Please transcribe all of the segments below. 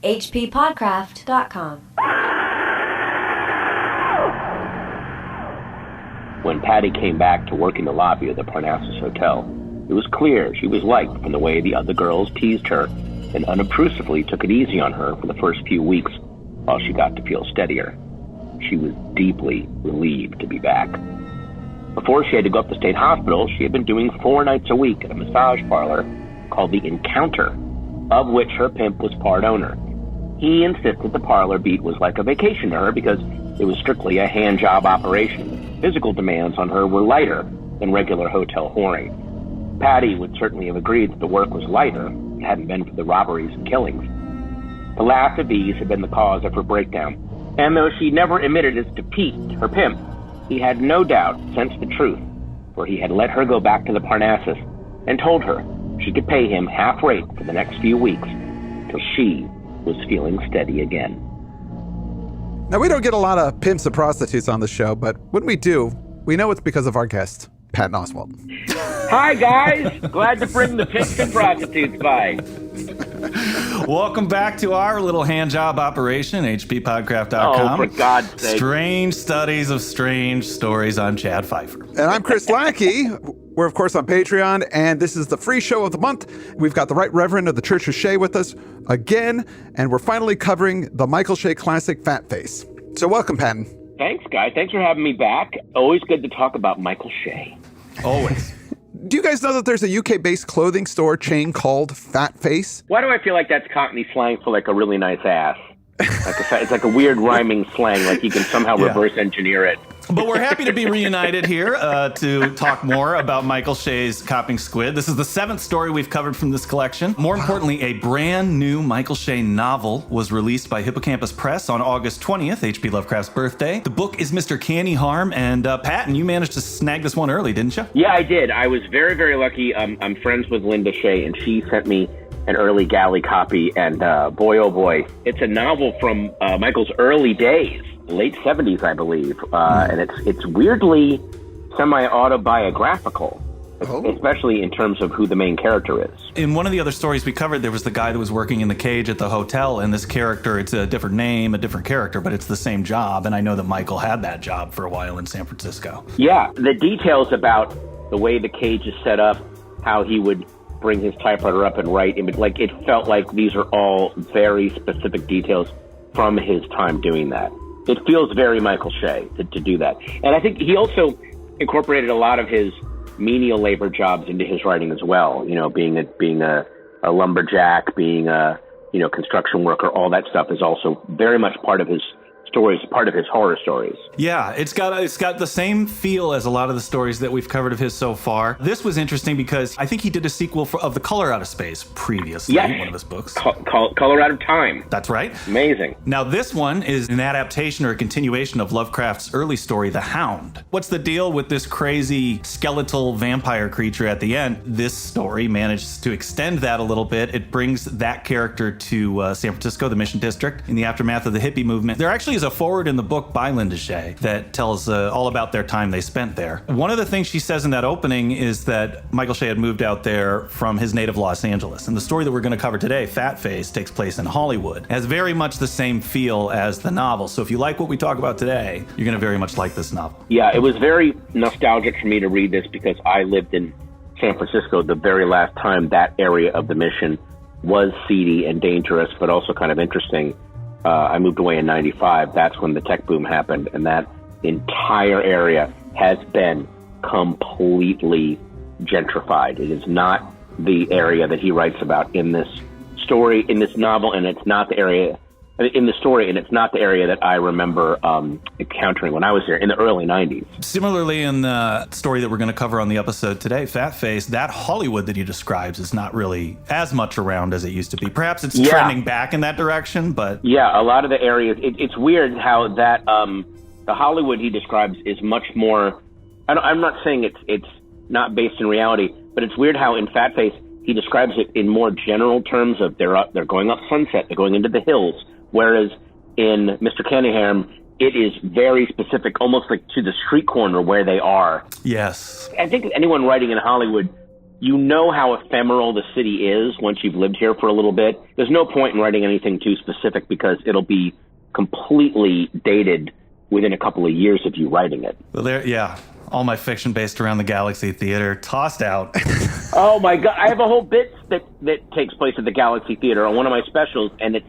hppodcraft.com. When Patty came back to work in the lobby of the Parnassus Hotel, it was clear she was liked from the way the other girls teased her and unobtrusively took it easy on her for the first few weeks while she got to feel steadier. She was deeply relieved to be back. Before she had to go up to state hospital, she had been doing 4 nights a week at a massage parlor called The Encounter, of which her pimp was part owner. He insisted the parlor beat was like a vacation to her because it was strictly a hand job operation. Physical demands on her were lighter than regular hotel whoring. Patty would certainly have agreed that the work was lighter if it hadn't been for the robberies and killings. The last of these had been the cause of her breakdown, and though she never admitted it to Pete, her pimp, he had no doubt sensed the truth, for he had let her go back to the Parnassus and told her she could pay him half rate for the next few weeks till she was feeling steady again. Now, we don't get a lot of pimps and prostitutes on the show, but when we do, we know it's because of our guest, Patton Oswalt. Hi, guys. Glad to bring the pimps and prostitutes by. Welcome back to our little hand job operation, hppodcraft.com. Oh, for God's sake. Strange studies of strange stories. I'm Chad Pfeiffer. And I'm Chris Lackey. We're, of course, on Patreon, and this is the free show of the month. We've got the Right Reverend of the Church of Shea with us again, and we're finally covering the Michael Shea classic, Fat Face. So welcome, Patton. Thanks, guys. Thanks for having me back. Always good to talk about Michael Shea. Always. Do you guys know that there's a UK-based clothing store chain called Fat Face? Why do I feel like that's Cockney slang for like a really nice ass? It's like a weird rhyming slang, like you can somehow reverse engineer it. But we're happy to be reunited here to talk more about Michael Shea's Copping Squid. This is the 7th story we've covered from this collection. More importantly, a brand new Michael Shea novel was released by Hippocampus Press on August 20th, H.P. Lovecraft's birthday. The book is Mr. Canny Harm, and Patton, you managed to snag this one early, didn't you? Yeah, I did. I was very, very lucky. I'm friends with Linda Shea, and she sent me an early galley copy, and boy, oh boy, it's a novel from Michael's early days, late 70s, I believe, and it's weirdly semi-autobiographical, especially in terms of who the main character is. In one of the other stories we covered, there was the guy that was working in the cage at the hotel, and this character, it's a different name, a different character, but it's the same job, and I know that Michael had that job for a while in San Francisco. Yeah, the details about the way the cage is set up, how he would bring his typewriter up and write, like it felt like these are all very specific details from his time doing that. It feels very Michael Shea to do that. And I think he also incorporated a lot of his menial labor jobs into his writing as well. You know, being a lumberjack, being a construction worker, all that stuff is also very much part of his stories, part of his horror stories. Yeah, it's got the same feel as a lot of the stories that we've covered of his so far. This was interesting because I think he did a sequel of The Color Out of Space previously, one of his books. Color Out of Time. That's right. Amazing. Now this one is an adaptation or a continuation of Lovecraft's early story, The Hound. What's the deal with this crazy skeletal vampire creature at the end? This story managed to extend that a little bit. It brings that character to San Francisco, the Mission District, in the aftermath of the hippie movement. There actually is a foreword in the book by Linda Shea that tells all about their time they spent there. One of the things she says in that opening is that Michael Shea had moved out there from his native Los Angeles. And the story that we're going to cover today, Fat Face, takes place in Hollywood. It has very much the same feel as the novel. So if you like what we talk about today, you're going to very much like this novel. Yeah, it was very nostalgic for me to read this because I lived in San Francisco the very last time that area of the Mission was seedy and dangerous, but also kind of interesting. I moved away in 95. That's when the tech boom happened, and that entire area has been completely gentrified. It is not the area that he writes about in this story, in this novel, and it's not the area in the story, and it's not the area that I remember encountering when I was there in the early 90s. Similarly, in the story that we're going to cover on the episode today, Fat Face, that Hollywood that he describes is not really as much around as it used to be. Perhaps it's trending back in that direction, but... Yeah, a lot of the areas, it's weird how that, the Hollywood he describes is much more, I'm not saying it's not based in reality, but it's weird how in Fat Face, he describes it in more general terms of they're going up Sunset, they're going into the hills. Whereas in Mr. Canny Harm, it is very specific, almost like to the street corner where they are. Yes. I think anyone writing in Hollywood you know how ephemeral the city is once you've lived here for a little bit. There's no point in writing anything too specific because it'll be completely dated within a couple of years of you writing it. Well, all my fiction based around the Galaxy Theater tossed out. Oh my God, I have a whole bit that takes place at the Galaxy Theater on one of my specials, and it's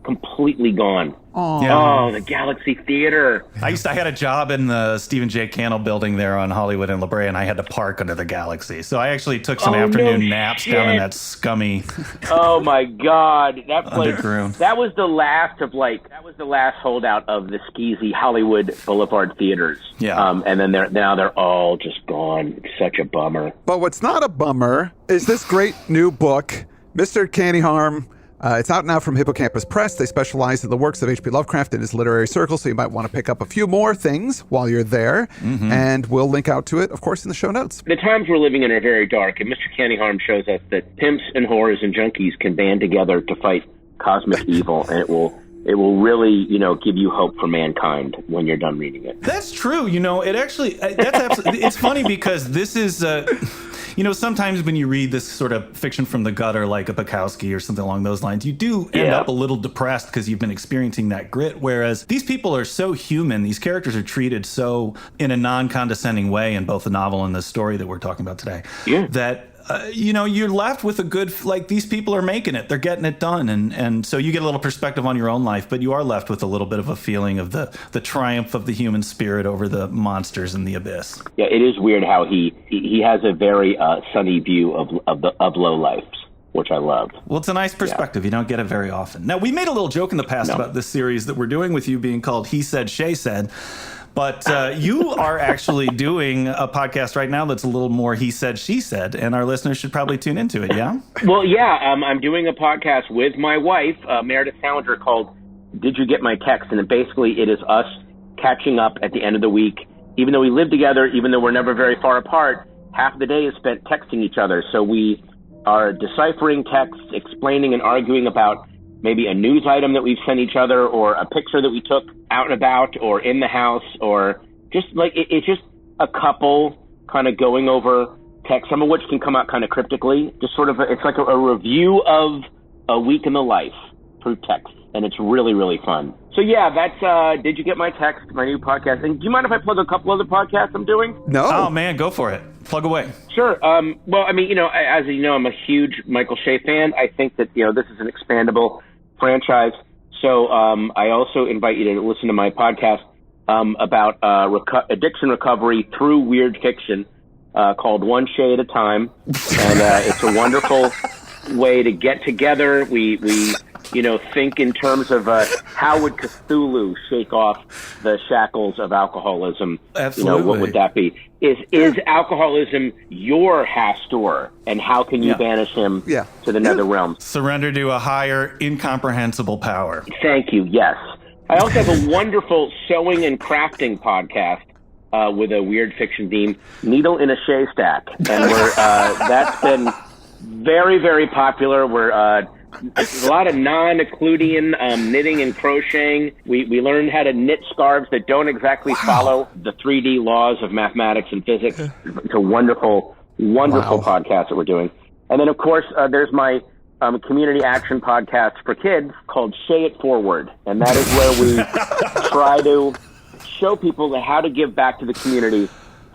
completely gone. Aww. Oh, the Galaxy Theater. I had a job in the Stephen J. Cannell building there on Hollywood and La Brea, and I had to park under the Galaxy. So I actually took some afternoon naps down in that scummy. Oh my God, that place. Underground. That was the last holdout of the skeezy Hollywood Boulevard theaters. Yeah. And then they're all just gone. It's such a bummer. But what's not a bummer is this great new book, Mr. Candy Harm. It's out now from Hippocampus Press. They specialize in the works of H.P. Lovecraft in his literary circle, so you might want to pick up a few more things while you're there. Mm-hmm. And we'll link out to it, of course, in the show notes. The times we're living in are very dark, and Mr. Candy Harm shows us that pimps and whores and junkies can band together to fight cosmic evil, and it will really, give you hope for mankind when you're done reading it. That's true. It's funny because this is, sometimes when you read this sort of fiction from the gutter, like a Bukowski or something along those lines, you do end up a little depressed because you've been experiencing that grit. Whereas these people are so human. These characters are treated so in a non-condescending way in both the novel and the story that we're talking about today. Yeah. That you're left with a good, these people are making it. They're getting it done. And so you get a little perspective on your own life, but you are left with a little bit of a feeling of the triumph of the human spirit over the monsters in the abyss. Yeah, it is weird how he has a very sunny view of low life, which I love. Well, it's a nice perspective. Yeah. You don't get it very often. Now, we made a little joke in the past about this series that we're doing with you being called He Said, Shea Said. But you are actually doing a podcast right now that's a little more he said, she said, and our listeners should probably tune into it, yeah? Well, yeah, I'm doing a podcast with my wife, Meredith Salinger, called Did You Get My Text? And it is us catching up at the end of the week. Even though we live together, even though we're never very far apart, half the day is spent texting each other. So we are deciphering texts, explaining and arguing about maybe a news item that we've sent each other or a picture that we took out and about or in the house, or just it's just a couple kind of going over text, some of which can come out kind of cryptically, just sort of it's like a review of a week in the life through text, and it's really, really fun. So yeah, that's Did You Get My Text, my new podcast. And do you mind if I plug a couple other podcasts I'm doing? No. Oh man, go for it. Plug away. Sure. Well, I mean, as you know, I'm a huge Michael Shea fan. I think that, this is an expandable franchise. So I also invite you to listen to my podcast about addiction recovery through weird fiction called One Shea at a Time. And it's a wonderful way to get together. We think in terms of how would Cthulhu shake off the shackles of alcoholism? Absolutely. What would that be? Is alcoholism your Hastur, and how can you banish him to the nether realms? Surrender to a higher, incomprehensible power. Thank you, yes. I also have a wonderful sewing and crafting podcast with a weird fiction theme, Needle in a Shea Stack. And that's been very, very popular. We're a lot of non-Euclidean knitting and crocheting. We learned how to knit scarves that don't exactly follow the 3D laws of mathematics and physics. It's a wonderful podcast that we're doing. And then, of course, there's my community action podcast for kids called Shea It Forward. And that is where we try to show people how to give back to the community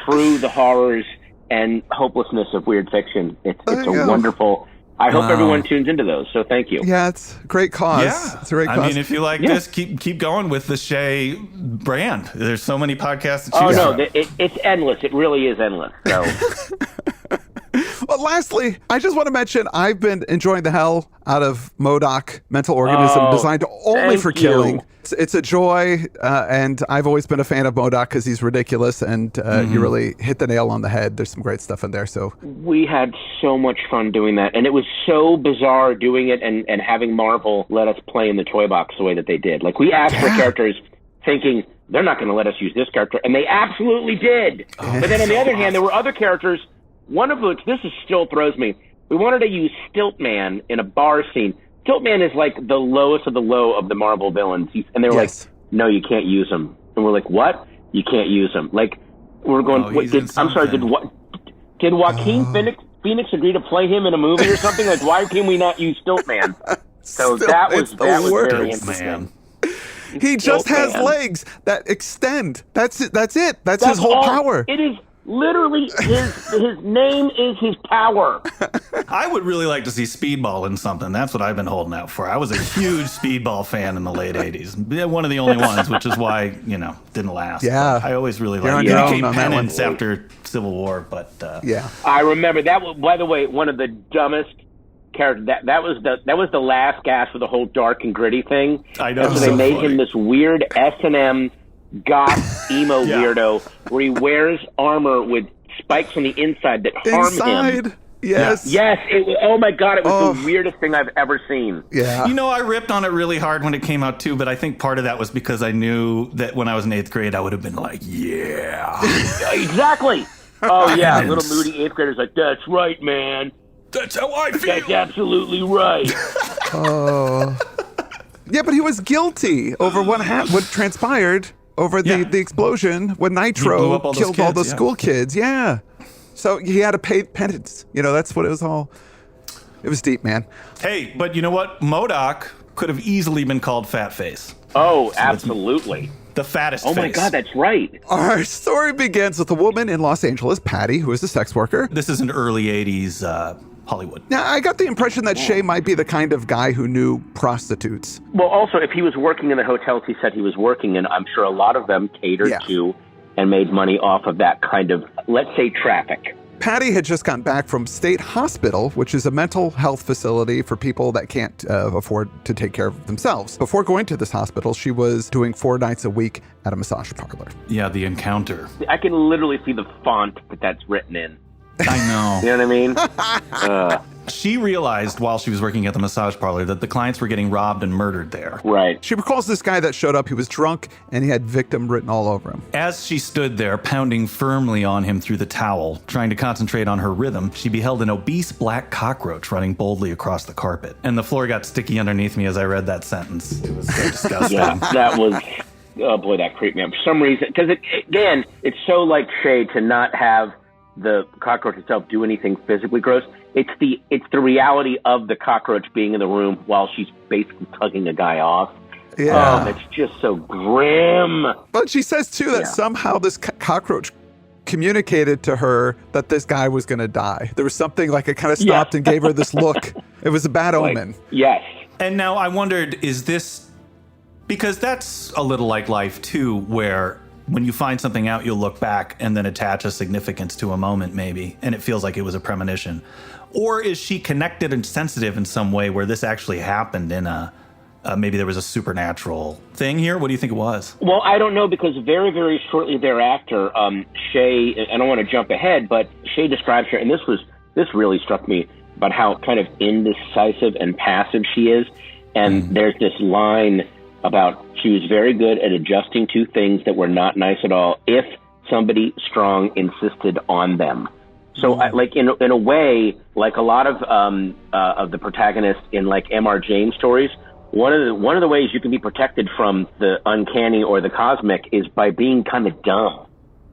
through the horrors and hopelessness of weird fiction. It's a wonderful... I hope everyone tunes into those, so thank you. Yeah, it's a great cause. Yeah. It's a great cause. I mean, if you like this, keep going with the Shea brand. There's so many podcasts to choose from. It's endless. It really is endless. So. Well, lastly, I just want to mention I've been enjoying the hell out of MODOK, mental organism designed only for killing. It's a joy, and I've always been a fan of MODOK because he's ridiculous, and you really hit the nail on the head. There's some great stuff in there. So we had so much fun doing that, and it was so bizarre doing it and having Marvel let us play in the toy box the way that they did. Like, we asked for characters thinking they're not going to let us use this character, and they absolutely did. But then on the other hand, there were other characters, one of which, still throws me. We wanted to use Stiltman in a bar scene. Stiltman is like the lowest of the low of the Marvel villains. And they were like, no, you can't use him. And we're like, what? You can't use him. Like, we're going, did Joaquin Phoenix agree to play him in a movie or something? Like, why can we not use Stiltman? So Still, that was it's the very worst. interesting. Man. He just has Stiltman. legs that extend. That's it. That's his whole all- power. It is literally his name is his power. I would really like to see Speedball in something. That's what I've been holding out for. I was a huge Speedball fan in the late 80s. One of the only ones, which is why, didn't last. Yeah. But I always really You're on liked it. your It own became on that one. penance after Civil War, but Yeah. I remember that was, by the way, one of the dumbest characters. That was the last gasp of the whole dark and gritty thing. I know. And so So they made funny. him this weird S&M goth emo Yeah. weirdo where he wears armor with spikes on the inside that harm him. Inside. Yes. Yes, oh my God, it was Oh. the weirdest thing I've ever seen. Yeah. I ripped on it really hard when it came out too, but I think part of that was because I knew that when I was in 8th grade, I would have been like, yeah. Exactly. Oh yeah, little moody 8th grader's like, that's right, man. That's how I feel. That's absolutely right. Oh. Yeah, but he was guilty over what transpired over the explosion when He blew Nitro up all those killed all kids, the yeah. school kids. Yeah. So he had to pay penance. That's what it was all. It was deep, man. Hey, but you know what? MODOK could have easily been called Fat Face. Oh, absolutely. The fattest Oh my face. God, that's right. Our story begins with a woman in Los Angeles, Patty, who is a sex worker. This is an early 80s Hollywood. Now, I got the impression that Shea might be the kind of guy who knew prostitutes. Well, also, if he was working in the hotels he said he was working in, I'm sure a lot of them catered Yeah. to and made money off of that kind of, let's say, traffic. Patty had just gotten back from State Hospital, which is a mental health facility for people that can't afford to take care of themselves. Before going to this hospital, she was doing 4 nights a week at a massage parlor. Yeah, the encounter. I can literally see the font that's written in. I know. You know what I mean? She realized while she was working at the massage parlor that the clients were getting robbed and murdered there. Right. She recalls this guy that showed up. He was drunk and he had victim written all over him. As she stood there, pounding firmly on him through the towel, trying to concentrate on her rhythm, she beheld an obese black cockroach running boldly across the carpet. And the floor got sticky underneath me as I read that sentence. It was so disgusting. Yeah, that was, oh boy, that creeped me out. For some reason, because again, it's so like Shea to not have the cockroach itself do anything physically gross. It's the reality of the cockroach being in the room while she's basically tugging a guy off. Yeah. Oh, that's just so grim. But she says, too, that Yeah. somehow this cockroach communicated to her that this guy was going to die. There was something like it kind of stopped and gave her this look. It was a bad omen. Yes. And now I wondered, is this... Because that's a little like life, too, where when you find something out, you'll look back and then attach a significance to a moment, maybe, and it feels like it was a premonition. Or is she connected and sensitive in some way where this actually happened in maybe there was a supernatural thing here? What do you think it was? Well, I don't know, because very, very shortly thereafter, Shea, I don't want to jump ahead, but Shea describes her, and this really struck me about how kind of indecisive and passive she is. And there's this line about she was very good at adjusting to things that were not nice at all if somebody strong insisted on them. So, like in a way, like a lot of the protagonists in like M.R. James stories, one of the ways you can be protected from the uncanny or the cosmic is by being kind of dumb,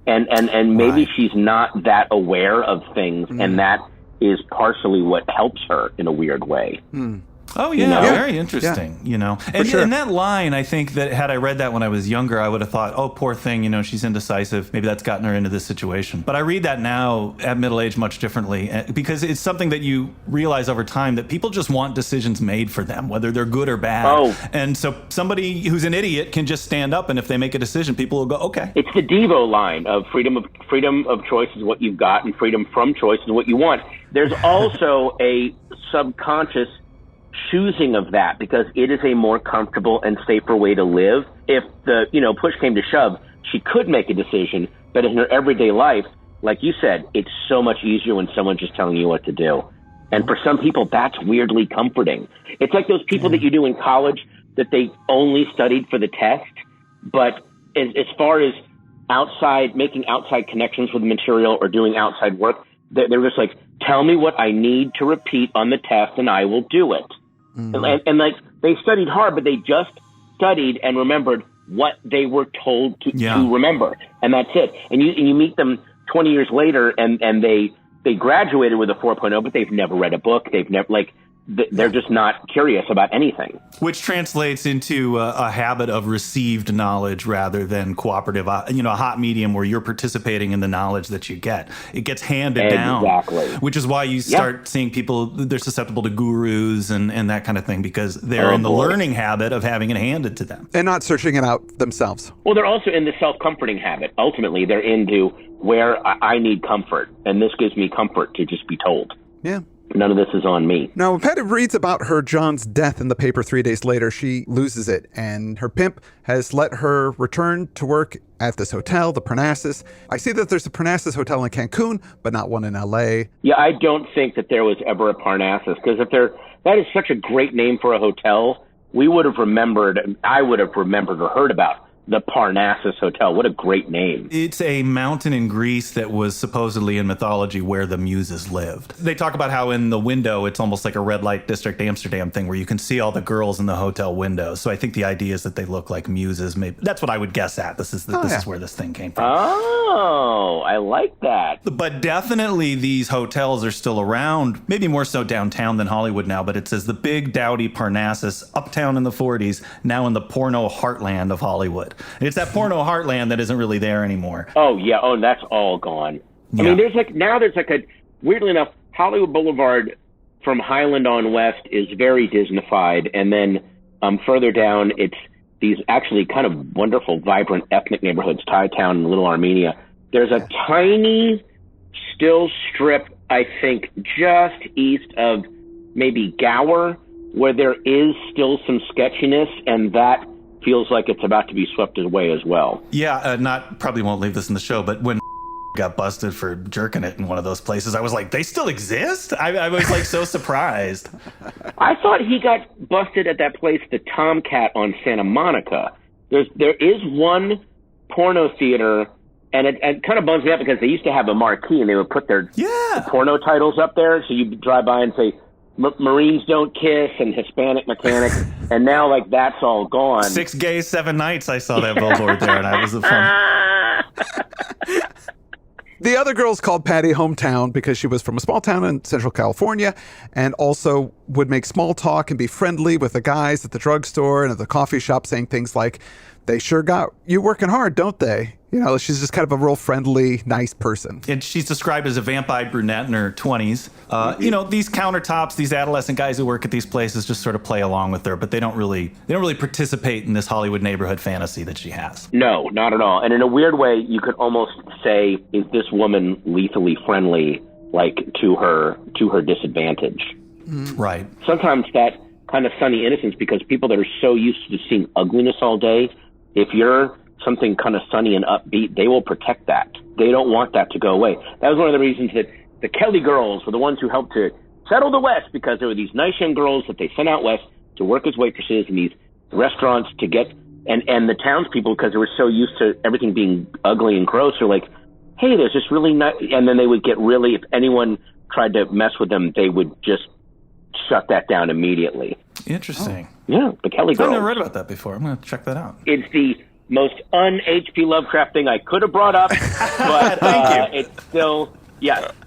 and maybe she's not that aware of things, and that is partially what helps her in a weird way. Oh, yeah, very interesting, And, sure. and that line, I think that had I read that when I was younger, I would have thought, oh, poor thing, she's indecisive. Maybe that's gotten her into this situation. But I read that now at middle age much differently because it's something that you realize over time that people just want decisions made for them, whether they're good or bad. Oh. And so somebody who's an idiot can just stand up, and if they make a decision, people will go, okay. It's the Devo line of freedom of choice is what you've got, and freedom from choice is what you want. There's also a subconscious choosing of that because it is a more comfortable and safer way to live. If the push came to shove, she could make a decision, but in her everyday life, like you said, it's so much easier when someone's just telling you what to do. And for some people, that's weirdly comforting. It's like those people that you do in college that they only studied for the test, but as far as making outside connections with the material or doing outside work, they're just like, tell me what I need to repeat on the test and I will do it. And like they studied hard, but they just studied and remembered what they were told to remember, and that's it. And you meet them 20 years later, and they they graduated with a 4.0, but they've never read a book. They've never, they're just not curious about anything. Which translates into a habit of received knowledge rather than cooperative, a hot medium where you're participating in the knowledge that you get. It gets handed down. Exactly. Which is why you start seeing people, they're susceptible to gurus and that kind of thing because they're in the learning habit of having it handed to them. And not searching it out themselves. Well, they're also in the self-comforting habit. Ultimately, they're into where I need comfort, and this gives me comfort to just be told. Yeah. None of this is on me. Now, when Patty reads about her John's death in the paper 3 days later, she loses it, and her pimp has let her return to work at this hotel, the Parnassus. I see that there's a Parnassus hotel in Cancun, but not one in L.A. Yeah, I don't think that there was ever a Parnassus, because that is such a great name for a hotel. I would have remembered or heard about the Parnassus Hotel. What a great name. It's a mountain in Greece that was supposedly in mythology where the muses lived. They talk about how in the window, it's almost like a red light district Amsterdam thing where you can see all the girls in the hotel windows. So I think the idea is that they look like muses. Maybe that's what I would guess at. This is where this thing came from. Oh, I like that. But definitely these hotels are still around, maybe more so downtown than Hollywood now, but it says the big dowdy Parnassus, uptown in the 40s, now in the porno heartland of Hollywood. And it's that porno heartland that isn't really there anymore. Oh, yeah. Oh, that's all gone. Yeah. I mean, weirdly enough, Hollywood Boulevard from Highland on west is very Disneyfied. And then further down, it's these actually kind of wonderful, vibrant ethnic neighborhoods, Thai Town and Little Armenia. There's a tiny still strip, I think, just east of maybe Gower, where there is still some sketchiness, and that feels like it's about to be swept away as well. Yeah, probably won't leave this in the show, but when got busted for jerking it in one of those places, I was like, they still exist? I was like so surprised. I thought he got busted at that place, the Tomcat on Santa Monica. There is one porno theater, and it kind of bums me out because they used to have a marquee and they would put their porno titles up there, so you drive by and say, Marines Don't Kiss and Hispanic Mechanic, and now that's all gone. 6 gays, 7 nights. I saw that billboard there, and I was fun. The other girls called Patty hometown because she was from a small town in Central California and also would make small talk and be friendly with the guys at the drugstore and at the coffee shop, saying things like, they sure got you working hard, don't they? She's just kind of a real friendly, nice person. And she's described as a vamp-eyed brunette in her 20s. These countertops, these adolescent guys who work at these places just sort of play along with her, but they don't really participate in this Hollywood neighborhood fantasy that she has. No, not at all. And in a weird way, you could almost say, is this woman lethally friendly, to her disadvantage? Right. Sometimes that kind of sunny innocence, because people that are so used to seeing ugliness all day, if you're something kind of sunny and upbeat, they will protect that. They don't want that to go away. That was one of the reasons that the Kelly girls were the ones who helped to settle the West, because there were these nice young girls that they sent out West to work as waitresses in these restaurants to get, and the townspeople, because they were so used to everything being ugly and gross, are like, hey, there's this really nice, and then they would get really, if anyone tried to mess with them, they would just shut that down immediatally. Interesting. Oh. Yeah, the Kelly girls. I've never read about that before. I'm going to check that out. It's the most un-H.P. Lovecraft thing I could have brought up, but Thank you. It's still,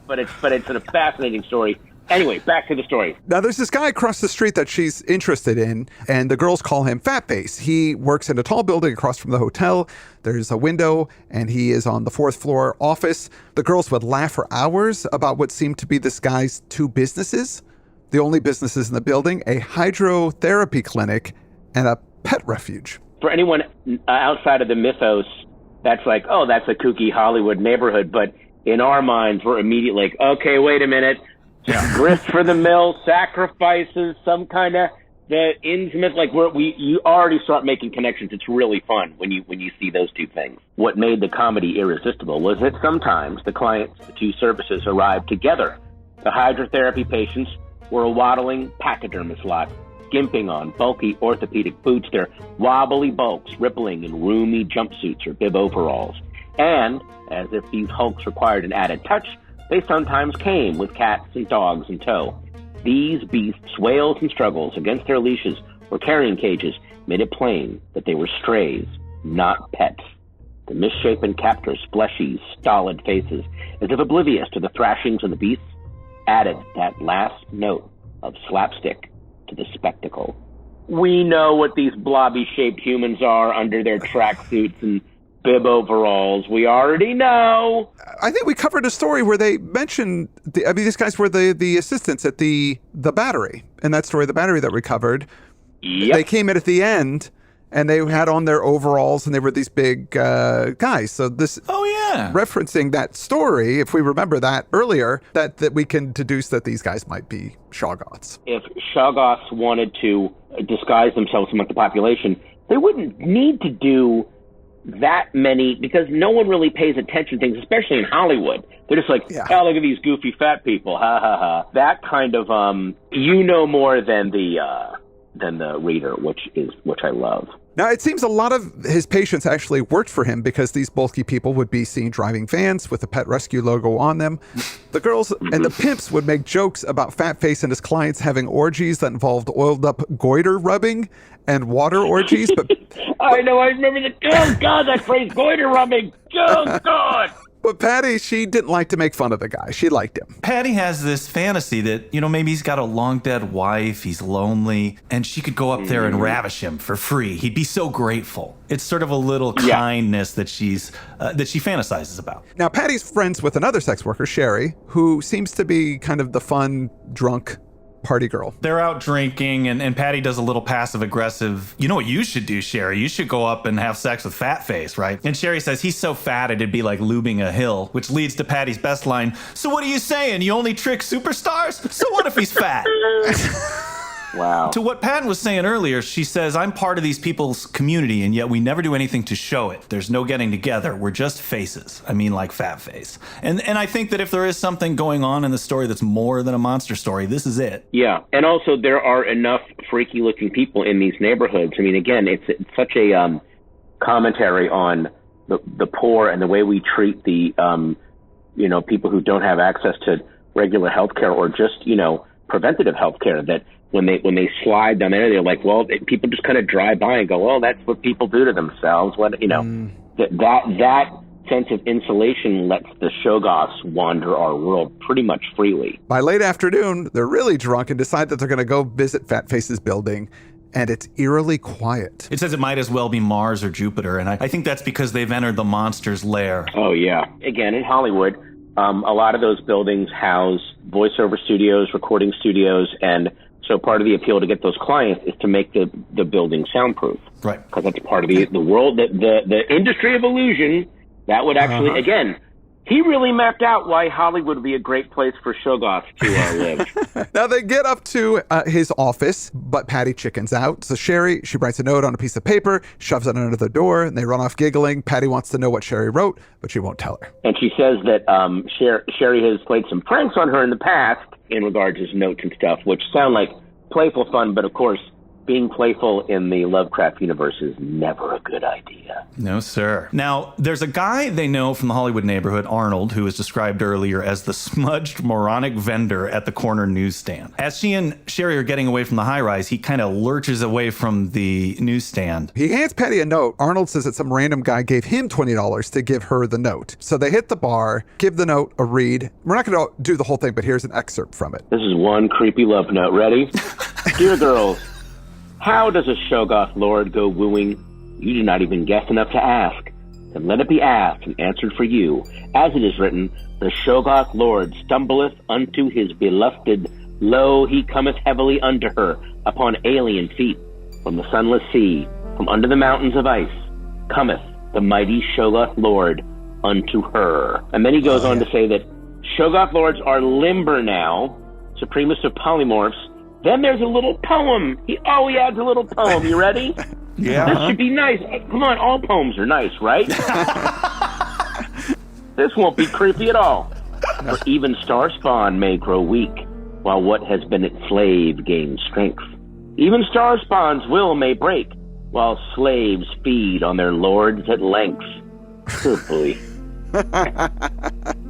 but it's a fascinating story. Anyway, back to the story. Now, there's this guy across the street that she's interested in, and the girls call him Fat Face. He works in a tall building across from the hotel. There's a window, and he is on the 4th floor office. The girls would laugh for hours about what seemed to be this guy's 2 businesses. The only businesses in the building, a hydrotherapy clinic and a pet refuge. For anyone outside of the mythos, that's like, oh, that's a kooky Hollywood neighborhood. But in our minds, we're immediately like, okay, wait a minute. Grist for the mill, sacrifices, some kind of the intimate, you already start making connections. It's really fun when you see those two things. What made the comedy irresistible was that sometimes the clients, the two services, arrived together. The hydrotherapy patients were a waddling pachydermist lot, skimping on bulky orthopedic boots, their wobbly bulks rippling in roomy jumpsuits or bib overalls. And, as if these hulks required an added touch, they sometimes came with cats and dogs in tow. These beasts' wails and struggles against their leashes or carrying cages made it plain that they were strays, not pets. The misshapen captors' fleshy, stolid faces, as if oblivious to the thrashings of the beasts, added that last note of slapstick to the spectacle. We know what these blobby-shaped humans are under their tracksuits and bib overalls. We already know. I think we covered a story where they mentioned, these guys were the assistants at the battery. In that story, the battery that we covered, They came in at the end, and they had on their overalls, and they were these big guys. So this, referencing that story, if we remember that earlier, that we can deduce that these guys might be Shoggoths. If Shoggoths wanted to disguise themselves among the population, they wouldn't need to do that many, because no one really pays attention to things, especially in Hollywood. They're just like, oh, look at these goofy fat people, ha ha ha. That kind of, you know more than the reader, which I love. Now, it seems a lot of his patients actually worked for him, because these bulky people would be seen driving vans with the Pet Rescue logo on them. The girls and the pimps would make jokes about Fatface and his clients having orgies that involved oiled up goiter rubbing and water orgies. But I know, I remember oh God, that phrase, goiter rubbing. Oh God. But Patty, she didn't like to make fun of the guy. She liked him. Patty has this fantasy that, maybe he's got a long dead wife, he's lonely, and she could go up there and ravish him for free. He'd be so grateful. It's sort of a little kindness that she fantasizes about. Now, Patty's friends with another sex worker, Sherry, who seems to be kind of the fun, drunk party girl. They're out drinking, and Patty does a little passive-aggressive, you know what you should do, Sherry? You should go up and have sex with Fatface, right? And Sherry says he's so fat it'd be like lubing a hill, which leads to Patty's best line, so what are you saying? You only trick superstars? So what if he's fat? Wow. To what Patton was saying earlier, she says, I'm part of these people's community, and yet we never do anything to show it. There's no getting together. We're just faces. I mean, like Fatface. And I think that if there is something going on in the story that's more than a monster story, this is it. Yeah. And also, there are enough freaky-looking people in these neighborhoods. I mean, again, it's such a commentary on the poor and the way we treat the, people who don't have access to regular health care or just, preventative health care, that when they slide down there, they're like, well, people just kind of drive by and go, well, that's what people do to themselves. That sense of insulation lets the Shoggoths wander our world pretty much freely. By late afternoon, they're really drunk and decide that they're going to go visit Fatface's building, and it's eerily quiet. It says it might as well be Mars or Jupiter, and I think that's because they've entered the monster's lair. Oh, yeah. Again, in Hollywood, a lot of those buildings house voiceover studios, recording studios, and so part of the appeal to get those clients is to make the building soundproof. Right. Because that's part of the world, the industry of illusion. That would actually, again, he really mapped out why Hollywood would be a great place for Shoggoths to live. Now they get up to his office, but Patty chickens out. So Sherry, she writes a note on a piece of paper, shoves it under the door, and they run off giggling. Patty wants to know what Sherry wrote, but she won't tell her. And she says that Sherry has played some pranks on her in the past in regards to his notes and stuff, which sound like playful fun, but of course, being playful in the Lovecraft universe is never a good idea. No, sir. Now, there's a guy they know from the Hollywood neighborhood, Arnold, who was described earlier as the smudged, moronic vendor at the corner newsstand. As she and Sherry are getting away from the high-rise, he kind of lurches away from the newsstand. He hands Patty a note. Arnold says that some random guy gave him $20 to give her the note. So they hit the bar, give the note a read. We're not going to do the whole thing, but here's an excerpt from it. This is one creepy love note. Ready? Dear girls, how does a Shoggoth lord go wooing? You do not even guess enough to ask. Then let it be asked and answered for you. As it is written, the Shoggoth lord stumbleth unto his beloved. Lo, he cometh heavily unto her upon alien feet. From the sunless sea, from under the mountains of ice, cometh the mighty Shoggoth lord unto her. And then he goes on to say that Shoggoth lords are limber now, supremest of polymorphs. Then there's a little poem. He adds a little poem. You ready? Yeah. This should be nice. Come on, all poems are nice, right? This won't be creepy at all. For even star spawn may grow weak, while what has been its slave gains strength. Even star spawn's will may break, while slaves feed on their lords at length. Good boy. I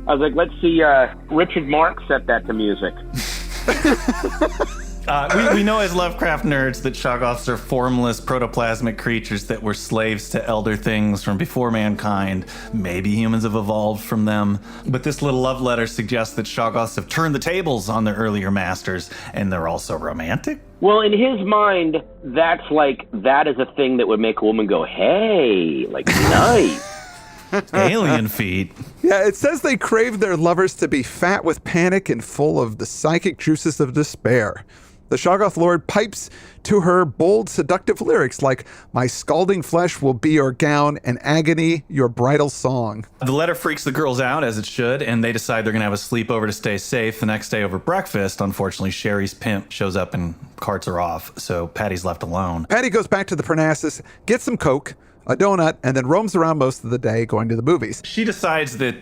was like, let's see Richard Marx set that to music. We know as Lovecraft nerds that Shoggoths are formless protoplasmic creatures that were slaves to elder things from before mankind. Maybe humans have evolved from them. But this little love letter suggests that Shoggoths have turned the tables on their earlier masters, and they're also romantic. Well, in his mind, that is a thing that would make a woman go, hey, like, nice. Alien feet. Yeah, it says they crave their lovers to be fat with panic and full of the psychic juices of despair. The Shoggoth Lord pipes to her bold, seductive lyrics like, my scalding flesh will be your gown, and agony your bridal song. The letter freaks the girls out, as it should, and they decide they're going to have a sleepover to stay safe. The next day over breakfast, unfortunately, Sherry's pimp shows up and carts her off, so Patty's left alone. Patty goes back to the Parnassus, gets some Coke, a donut, and then roams around most of the day going to the movies. She decides that,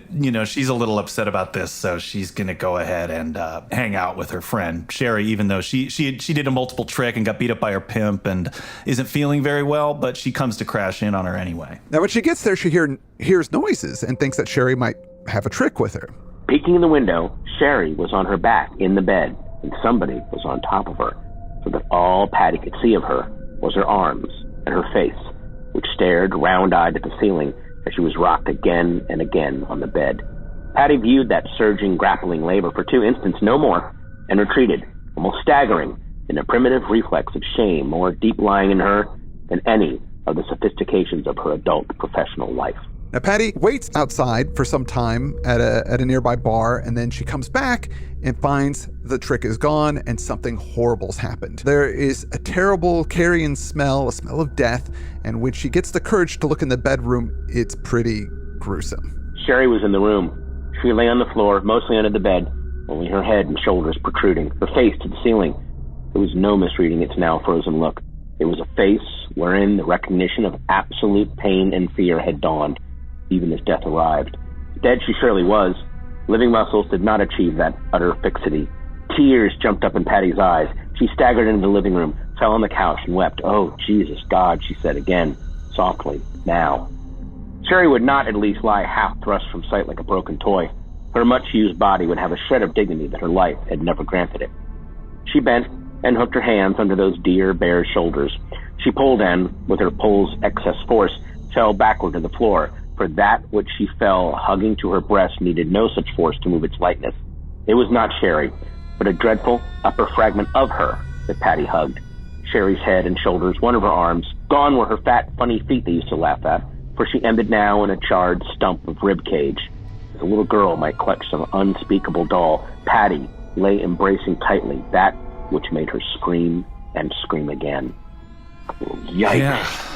she's a little upset about this, so she's going to go ahead and hang out with her friend, Sherry, even though she did a multiple trick and got beat up by her pimp and isn't feeling very well, but she comes to crash in on her anyway. Now, when she gets there, she hears noises and thinks that Sherry might have a trick with her. Peeking in the window, Sherry was on her back in the bed, and somebody was on top of her, so that all Patty could see of her was her arms and her face, which stared round-eyed at the ceiling as she was rocked again and again on the bed. Patty viewed that surging, grappling labor for 2 instants, no more, and retreated, almost staggering, in a primitive reflex of shame more deep-lying in her than any of the sophistications of her adult professional life. Now, Patty waits outside for some time at a nearby bar, and then she comes back and finds the trick is gone and something horrible's happened. There is a terrible carrion smell, a smell of death, and when she gets the courage to look in the bedroom, it's pretty gruesome. Sherry was in the room. She lay on the floor, mostly under the bed, only her head and shoulders protruding, her face to the ceiling. There was no misreading its now frozen look. It was a face wherein the recognition of absolute pain and fear had dawned, even as death arrived. Dead she surely was. Living muscles did not achieve that utter fixity. Tears jumped up in Patty's eyes. She staggered into the living room, fell on the couch, and wept. Oh, Jesus, God, she said again, softly, now. Sherry would not at least lie half thrust from sight like a broken toy. Her much-used body would have a shred of dignity that her life had never granted it. She bent and hooked her hands under those dear, bare shoulders. She pulled and, with her pull's excess force, fell backward to the floor, for that which she fell hugging to her breast needed no such force to move its lightness. It was not Sherry, but a dreadful upper fragment of her that Patty hugged. Sherry's head and shoulders, one of her arms. Gone were her fat, funny feet they used to laugh at, for she ended now in a charred stump of rib cage. As a little girl might clutch some unspeakable doll, Patty lay embracing tightly that which made her scream and scream again. Yikes. Yeah.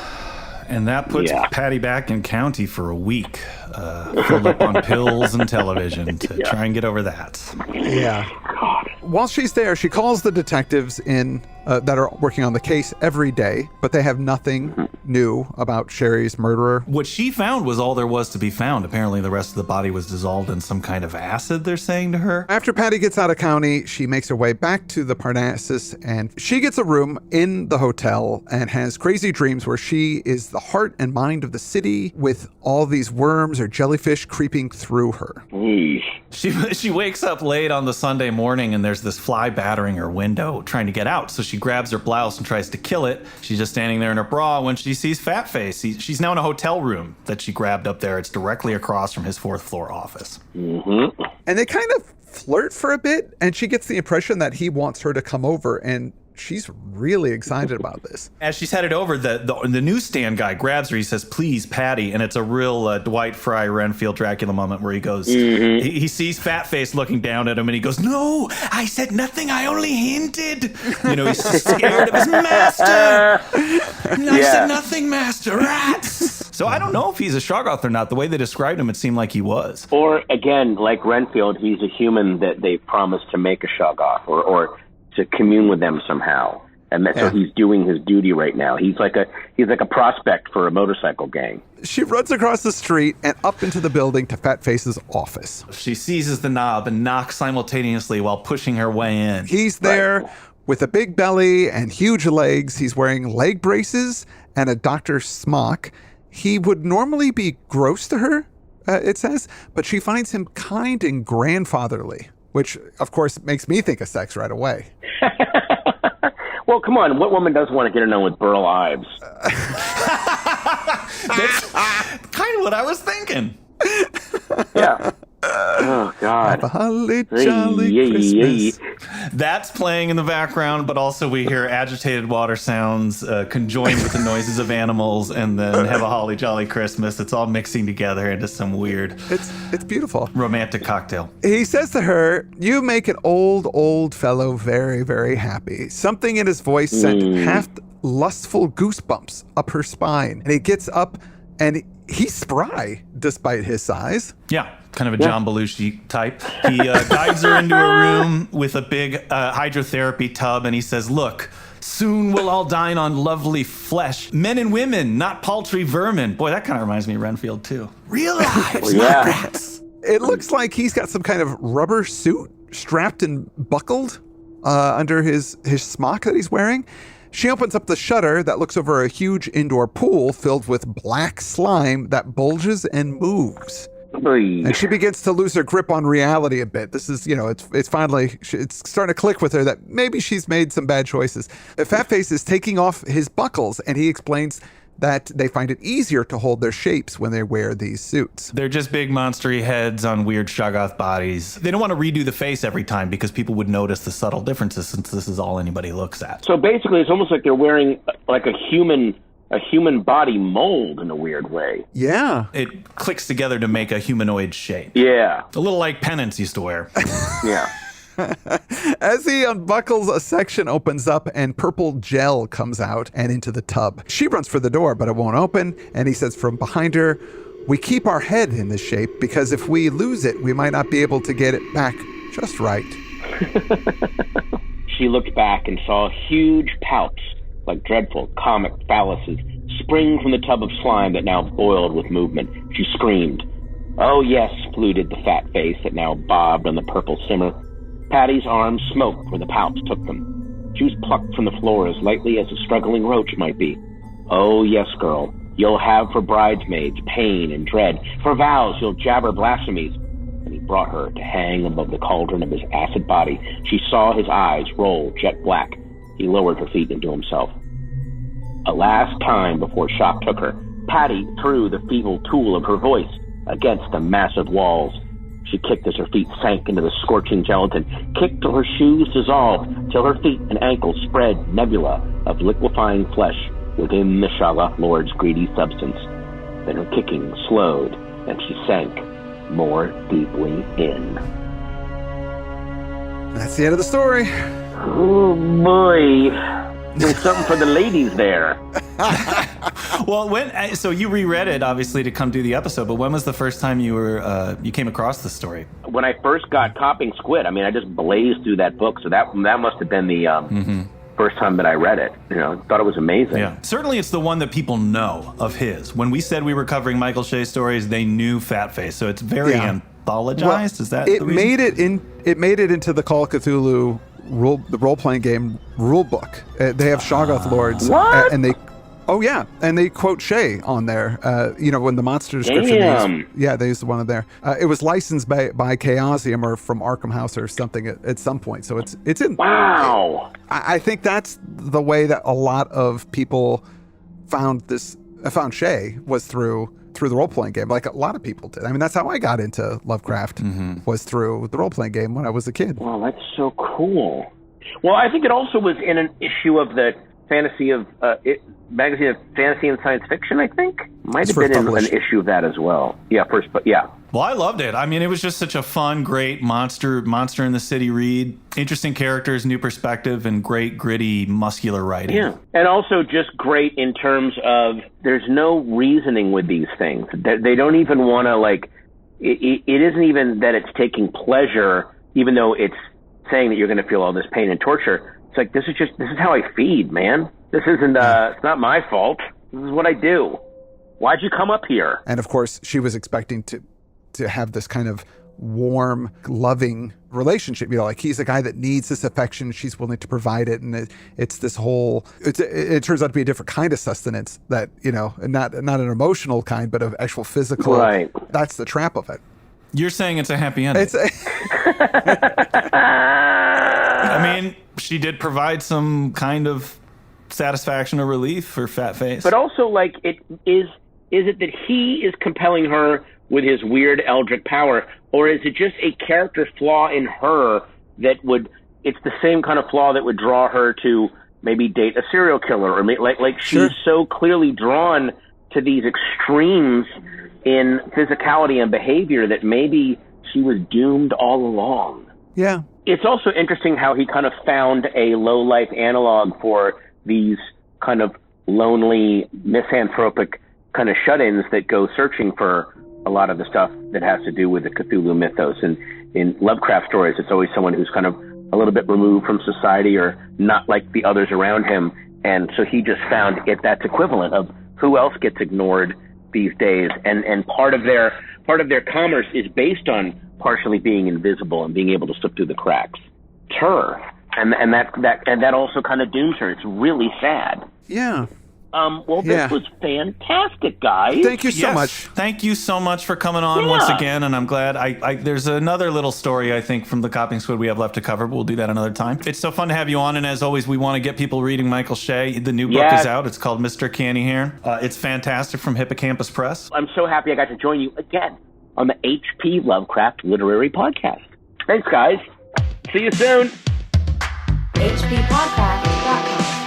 And that puts Patty back in county for a week, filled up on pills and television to try and get over that. Yeah. While she's there, she calls the detectives in that are working on the case every day, but they have nothing new about Sherry's murderer. What she found was all there was to be found. Apparently the rest of the body was dissolved in some kind of acid, they're saying to her. After Patty gets out of county, she makes her way back to the Parnassus, and she gets a room in the hotel and has crazy dreams where she is the heart and mind of the city with all these worms or jellyfish creeping through her. She wakes up late on the Sunday morning and there's this fly battering her window trying to get out. So she grabs her blouse and tries to kill it. She's just standing there in her bra when she sees Fatface. She's now in a hotel room that she grabbed up there. It's directly across from his 4th floor office. Mm-hmm. And they kind of flirt for a bit, and she gets the impression that he wants her to come over, and she's really excited about this. As she's headed over, the newsstand guy grabs her. He says, "Please, Patty." And it's a real Dwight Fry Renfield Dracula moment where he goes, he sees Fatface looking down at him and he goes, "No, I said nothing. I only hinted." He's scared of his master. I said nothing, master. Rats. So I don't know if he's a Shoggoth or not. The way they described him, it seemed like he was. Or, again, like Renfield, he's a human that they promised to make a Shoggoth or to commune with them somehow. And so he's doing his duty right now. He's like a prospect for a motorcycle gang. She runs across the street and up into the building to Fatface's office. She seizes the knob and knocks simultaneously while pushing her way in. He's there with a big belly and huge legs. He's wearing leg braces and a doctor's smock. He would normally be gross to her, it says, but she finds him kind and grandfatherly, which, of course, makes me think of sex right away. Well, come on. What woman doesn't want to get it on with Burl Ives? That's kind of what I was thinking. Yeah. Oh, God. Have a holly jolly Christmas. That's playing in the background, but also we hear agitated water sounds conjoined with the noises of animals, and then Have a Holly Jolly Christmas. It's all mixing together into some weird, It's beautiful. romantic cocktail. He says to her, "You make an old fellow very, very happy." Something in his voice sent half lustful goosebumps up her spine. And he gets up, and he's spry despite his size. Yeah, kind of a John Belushi type. He guides her into a room with a big hydrotherapy tub, and he says, "Look, soon we'll all dine on lovely flesh. Men and women, not paltry vermin." Boy, that kind of reminds me of Renfield, too. Real lives, not rats. It looks like he's got some kind of rubber suit strapped and buckled under his smock that he's wearing. She opens up the shutter that looks over a huge indoor pool filled with black slime that bulges and moves. And she begins to lose her grip on reality a bit. This is, it's finally, it's starting to click with her that maybe she's made some bad choices. Fatface is taking off his buckles, and he explains that they find it easier to hold their shapes when they wear these suits. They're just big monstery heads on weird Shoggoth bodies. They don't want to redo the face every time because people would notice the subtle differences since this is all anybody looks at. So basically, it's almost like they're wearing like a human body mold in a weird way. Yeah. It clicks together to make a humanoid shape. Yeah. A little like Penance used to wear. Yeah. As he unbuckles, a section opens up and purple gel comes out and into the tub. She runs for the door, but it won't open. And he says from behind her, "We keep our head in this shape because if we lose it, we might not be able to get it back just right." She looked back and saw huge pouts, like dreadful comic phalluses, spring from the tub of slime that now boiled with movement. She screamed. "Oh yes," fluted the fat face that now bobbed on the purple simmer. Patty's arms smoked where the pouts took them. She was plucked from the floor as lightly as a struggling roach might be. "Oh yes, girl, you'll have for bridesmaids pain and dread. For vows you'll jabber blasphemies." And he brought her to hang above the cauldron of his acid body. She saw his eyes roll jet black. He lowered her feet into himself. A last time before shock took her, Patty threw the feeble tool of her voice against the massive walls. She kicked as her feet sank into the scorching gelatin, kicked till her shoes dissolved, till her feet and ankles spread nebula of liquefying flesh within the Shoggoth Lord's greedy substance. Then her kicking slowed, and she sank more deeply in. That's the end of the story. Oh, boy. There's something for the ladies there. Well, so you reread it, obviously, to come do the episode, but when was the first time you came across the story? When I first got Copping Squid, I mean, I just blazed through that book, so that must have been the first time that I read it. Thought it was amazing. Yeah, certainly it's the one that people know of his. When we said we were covering Michael Shea stories, they knew Fatface, so it's very anthologized. Well, Is that it the reason? It made it into the Call of Cthulhu the role-playing game rule book. They have Shoggoth Lords. What? And they quote Shea on there. When the monster description. They used one of there. It was licensed by Chaosium or from Arkham House or something at some point. So it's in. Wow. I think that's the way that a lot of people found Shea was through the role-playing game, like a lot of people did. I mean, that's how I got into Lovecraft, was through the role-playing game when I was a kid. Wow, that's so cool. Well, I think it also was in an issue of the magazine of Fantasy and Science Fiction, I think. Might have been in an issue of that as well. Yeah, Well, I loved it. I mean, it was just such a fun, great monster in the city read. Interesting characters, new perspective, and great, gritty, muscular writing. Yeah, and also just great in terms of there's no reasoning with these things. They don't even want to, it isn't even that it's taking pleasure, even though it's saying that you're going to feel all this pain and torture. It's like, this is how I feed, man. This isn't, it's not my fault. This is what I do. Why'd you come up here? And of course, she was expecting to have this kind of warm, loving relationship. He's the guy that needs this affection. She's willing to provide it. And it's this whole, it turns out to be a different kind of sustenance that, not an emotional kind, but of actual physical. Right. That's the trap of it. You're saying it's a happy ending. she did provide some kind of satisfaction or relief for Fat Face. But also, like, is it that he is compelling her with his weird eldritch power, or is it just a character flaw in her that it's the same kind of flaw that would draw her to maybe date a serial killer, or like she's so clearly drawn to these extremes in physicality and behavior that maybe she was doomed all along. Yeah. It's also interesting how he kind of found a low-life analog for these kind of lonely, misanthropic kind of shut-ins that go searching for a lot of the stuff that has to do with the Cthulhu mythos. And in Lovecraft stories, it's always someone who's kind of a little bit removed from society or not like the others around him. And so he just found that's equivalent of who else gets ignored these days. And part of their commerce is based on partially being invisible and being able to slip through the cracks. Her. And that also kind of dooms her. It's really sad. Yeah. This was fantastic, guys. Thank you so much. Thank you so much for coming on once again, and I'm glad. There's another little story, I think, from the Copying Squid we have left to cover, but we'll do that another time. It's so fun to have you on, and as always, we want to get people reading Michael Shea. The new book is out. It's called Mr. Candyhair. It's fantastic, from Hippocampus Press. I'm so happy I got to join you again on the H.P. Lovecraft Literary Podcast. Thanks, guys. See you soon. hppodcast.com